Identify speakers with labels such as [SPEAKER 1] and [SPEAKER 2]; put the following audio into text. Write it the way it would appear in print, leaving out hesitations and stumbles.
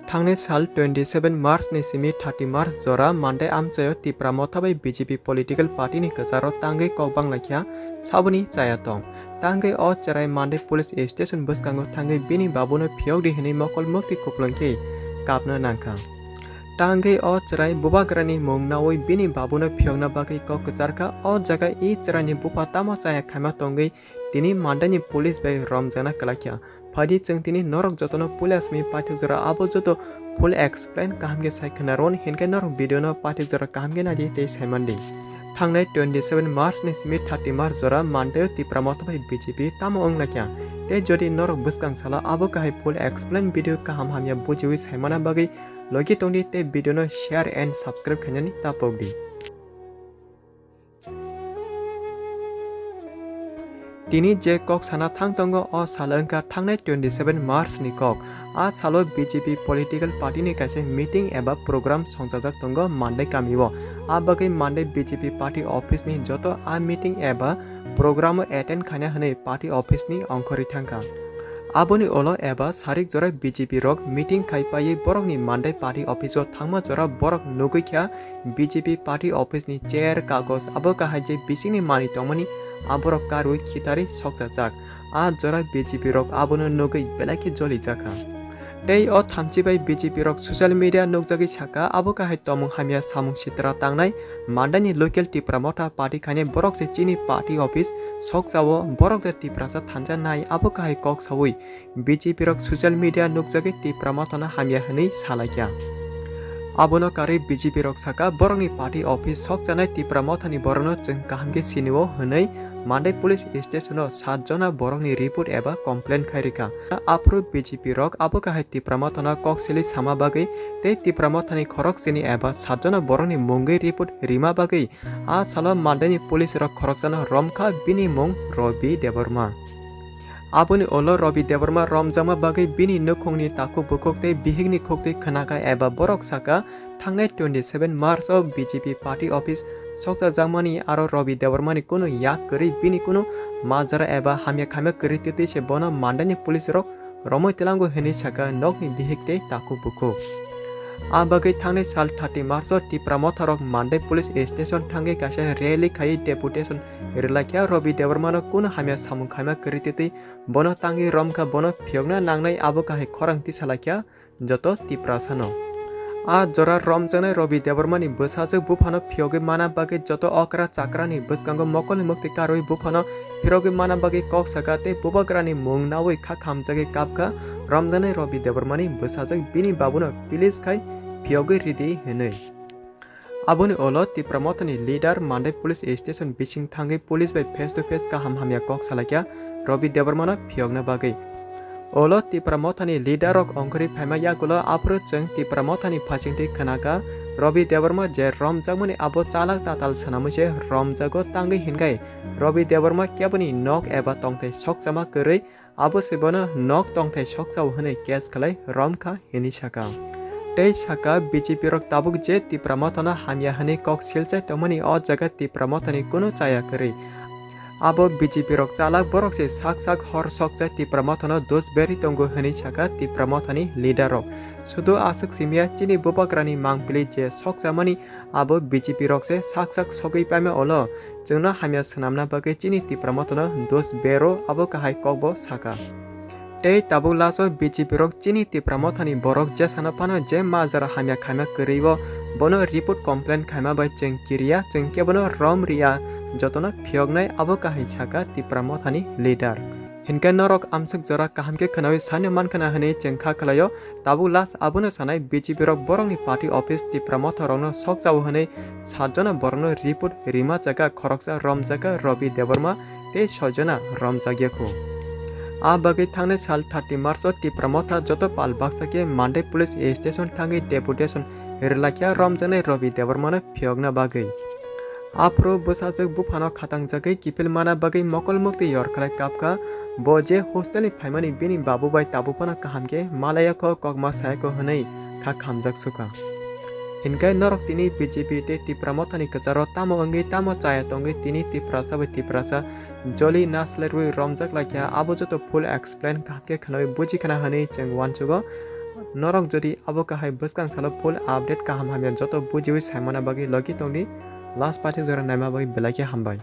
[SPEAKER 1] थांनाय साल 27 मार्च नि सिमी 30 मार्च जरा मानदे आमचायो तिप्रा मथाबै बीजेपी पॉलिटिकल पार्टी नि कसारो तांगे कौबां लाखिया साबुनी चाया तंग तांगे ओ चराय मानदे पुलिस स्टेशन बसकांगो थांगे बिनी बाबुनो फियाव दिहनि मकल मुक्ति कुपलंके कापनो नांखा तांगे ओ चराय बुबाग्रानी मोंगनावै बिनी बाबुनो फियावना बागै क कचारका ओ जगा ई चरायनि बुपा तामो चाया खामा तंगै तिनी मानदानि पुलिस बै रमजाना कलाखिया फादी चंतिनी नरक जतनो पुलिस मी पाठक जरा आबो जतो फुल एक्सप्लेन कामगे साइखनारोन हिनके नरक वीडियो न पाठक जरा कामगे नादि ते साइमंदी थांनाय 27 मार्च नि सिमी 30 मार्च जरा मानदे तिप्रा मथाबै बीजेपी तामो अंगलाक्या ते जदि नरक बसकां साला आबो काहाय फुल एक्सप्लेन वीडियो काहाम हामिया बुजिवि साइमाना बागै लगे तंदी ते वीडियो न शेयर एंड सब्सक्राइब खन्यानि तापगदी तिनी जे कक साना थांग तंगो अ सालंका थांनाय 27 मार्च नि कक आ सालो बीजेपी पॉलिटिकल पार्टी नि कासे मीटिंग एबा प्रोग्राम संजाजक तंगो मानदे कामिवो आ बगै मानदे बीजेपी पार्टी ऑफिस नि जतो आ मीटिंग एबा प्रोग्राम अटेंड खाना हने पार्टी ऑफिस नि अंखरि थांका आबोनि ओलो एबा सारिक जरा बीजेपी रक मीटिंग खाइपायै बरक नि मानदे पार्टी ऑफिस थांमा जरा बरक नुगैख्या बीजेपी पार्टी ऑफिस नि चेयर कागज आबो काहाय जे बिसिनि मानि तंमनि आबरक कारुइ खितारि सकजाजाक आ जरा बीजेपी रक आबोनो नुगै बेलाखि जलि जाखा तै ओ थामचिबाय बीजेपी रक सोशल मीडिया नुगजागै साका आबो काहाय तमुं हामिया सामुं सित्रा तांनाय मानदानि लोकल तिप्रा मथा पार्टी खाने बरक से चीनी पार्टी ऑफिस सकजावो बरक तिप्रासा थांजा नाय आबो काहाय कक सावै बीजेपी रक सोशल मीडिया नुगजागै तिप्रा मथाना हामिया हनै सालाक्या आबोनो कारै बीजेपी रक साका बरकनि पार्टी ऑफिस सकजानाय तिप्रा मथानि बरनो जों काहामगे सिनिवो हनै मानदे पुलिस स्टेशन 7 जना बरकनि रिपोर्ट एबा कम्प्लेन खायरिका आप्रो बीजेपी रक आबो काहाय तिप्रा मथाना ककसेलि सामा बागै ते तिप्रा मथानि खरक सिनि एबा 7 जना बरकनि मुंगै रिपोर्ट रिमा बागै आ साला मानदानि पुलिस रक खरकजाना रमखा बिनि मुं रवि देवर्मा आबोनि ओलो रवि देवर्मा रमजामा बागै बिनि नखंनि ताकु बुखोकते बिहिगनि खोकते खनाका एबा बरक साका थांनाय 27 मार्च of बीजेपी पार्टी ऑफिस सकजा जामानि आरो रवि देवर्मानि कुनु याक करि बिनि कुनु माजरा एबा हामिया खामे करि तेते से बनो मानदानि पुलिस रक रमै तेलांगो हेनि साका नकनि बिहिगते ताकु बुखो आ बागै थांनाय साल 30 मार्च तिप्रा मथारक मानदे पुलिस स्टेशन थांगे कासे रैली खाइ डेपुटेशन रिलाख्या रवि देवर्मानो कुनु हामिया सामुं खामा करि तेते बनो तांगे रमखा बनो फियगना नांनाय आबो काहाय खरंगति सालाख्या जतो तिप्रा सानो आ जरा रमजानाय रवि देवर्मानि बसाजो बुफानो फियोगे माना बागै जतो अकरा चाक्रानि बसकांगो मकलनि मुक्ति कारoi बुफानो फिरोगे माना बागै कक सकाते बुबाग्रानि मुंगनावै खा खामजागे कापका रमजानाय रवि देवर्मानि बसाजो बिनि बाबुनो पुलिस खाय फियोगे रिदि हेनै आबोनि ओलो तिप्रा मथानि लीडर मानदे पुलिस स्टेशन बिसिं थांगे पुलिस बाय फेस टू फेस काहाम हामिया कक सालाक्या रवि देवर्मानो फियोगना बागै ओलो तिप्रा मथानि लीडरक अंकरि फाइमा याकुलो आप्रो जों तिप्रा मथानि फासिंथि खनाका रवि देवर्मा जे रमजागमनि आबो चालाक ताताल सनामसे रमजागो तांगै हिनगाय रवि देवर्मा क्याबनि नक एबा तंथै सकजामा करै आबो सेबनो नक तंथै सकजाव हनै केस खलाय रमखा हेनि साका तै साका बीजेपी रक ताबुक जे तिप्रा मथाना हामिया हनै कक सिलचाय तमनि अ जगा तिप्रा मथानि कुनु चाया करै आबो बीजेपी रक चालाक बरक से साक साक हर सकजा तिप्रा मथानो दोष बेरि तंगो हनै साका तिप्रा मथानि लीडर रक सुदो आसक सिमिया चिनी बुबाग्रानि मांगपिलि जे सकजामानि आबो बीजेपी रक से साक साक सगै पामे ओलो जोंना हामिया सनामना बागै चिनी तिप्रा मथानो दोष बेरो आबो काहाय ककबो साका तै ताबु लासो बीजेपी रक चिनी तिप्रा मथानि बरक जे साना पानो जे माजरा हामिया खामा करिवो बनो रिपोर्ट कम्प्लेन खामा बाय जों किरिया जों केबनो रम रिया जतनो फियगनाय आबो काहाय साका तिप्रा मथानि लीडर हिनके नरक आमसक जरा काहामके खनावै सानो मानखना हनै जोंखा खलायो ताबु लास आबोनो सानाय बीजेपी रक बरकनि पार्टी ऑफिस तिप्रा मथारनो सकजाव हनै 7 जना बरनो रिपोर्ट रिमा जागा खरकसा रमजागा रवि देवर्मा ते 6 जना रमजागियाखौ आ बागै थांनाय साल 30 मार्च तिप्रा मथा जतो पाल बाक्साके मानदे पुलिस स्टेशन थांगे डेपुटेशन रिलाख्या रमजानाय रवि देवर्मानो फियगना बागै आप्रो बसाजो बुफानो खातांजागै किपिल माना बागै मकल मुक्ति यरखलाय कापका बजे हस्टेलनि फाइमानि बिनि बाबुबाय ताबुफाना काहामके मालायाखो कगमा सायको हनै खा खामजाक सुका हिनकाय नरक तिनी बीजेपी ते तिप्रा मथानि कचारो तामो अंगै तामो चाया तंगै तिनी तिप्रासा बै तिप्रासा जली नासले रुई रमजाक लाख्या आबो जतो फुल एक्सप्लेन काके खनावै बुझि खना हनै जों वानचुगो Norok jodi abo kahai bwskang salo full update kaham hamya joto bujiwi saimana bagi logi tongdi last party jora naima bagi belai ke hambai.